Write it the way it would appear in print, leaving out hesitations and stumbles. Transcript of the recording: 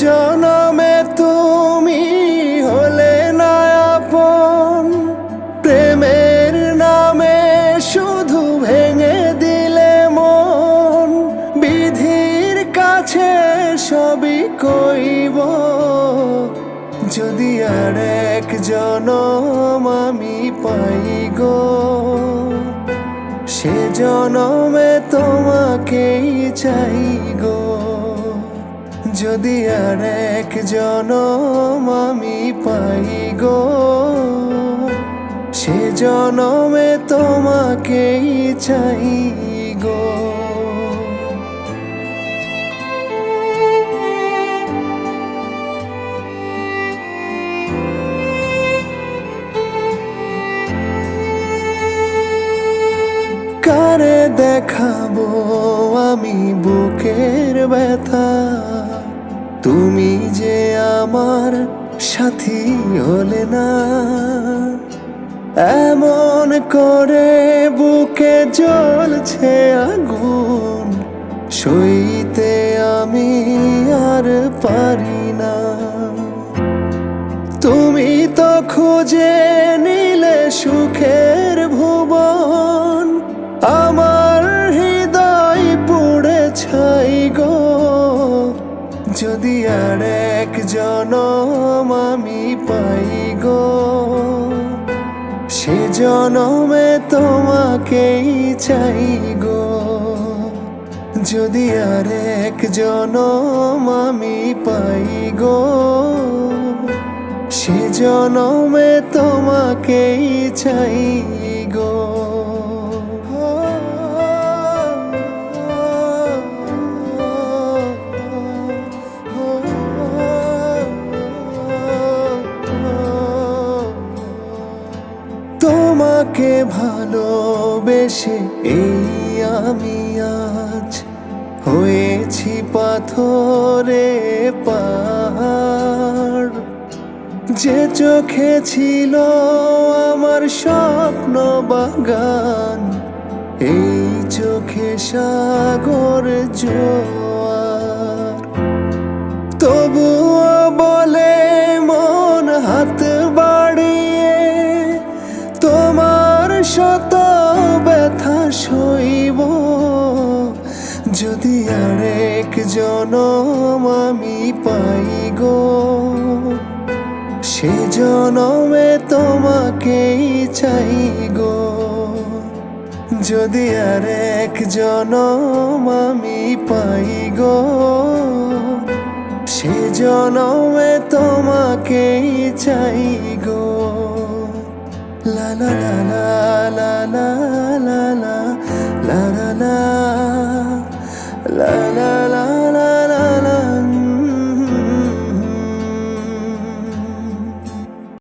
জনমে তুমি হলে না আপন, প্রেমের নামে শুধু ভেঙে দিলে মন। বিধির কাছে সবই কইব, যদি আর এক জনম আমি পাই গো, সে জনমে তোমাকেই চাই গো। যদি আর এক জনম আমি পাই গো, সে জনমে তোমাকেই চাই গো। কারে দেখাবো আমি বুকের ব্যথা, তুমি যে আমার সাথী হলে না। এমন করে বুকে জ্বলছে আগুন, সইতে আমি আর পারি না। তুমি তো খুঁজে নিলে সুখের ভুবন, আমার হৃদয় পুড়ে ছাই গো। যদি আর এক জনম আমি পাই গো, সে জনমে তোমাকেই চাই গো। যদি আর এক জনম আমি পাই গো, সে জনমে তোমাকেই চাই গো। তোমাকে ভালোবেসে এই আমি আজ হয়েছি পাথরে পাহাড়। যে চোখে ছিল আমার স্বপ্ন বাগান, এই চোখে সাগর জোয়ার। তবুও বলে মন হাত বাড়িয়ে, তোমার শত ব্যথা সইব। যদি আর এক জনম আমি পাই গো, সে জনমে তোমাকেই চাই গো। যদি আর এক জনম আমি পাই গো, সে জনমে তোমাকেই চাই গো। লা লা লা লা লা লা লা লা লা লা লা লা।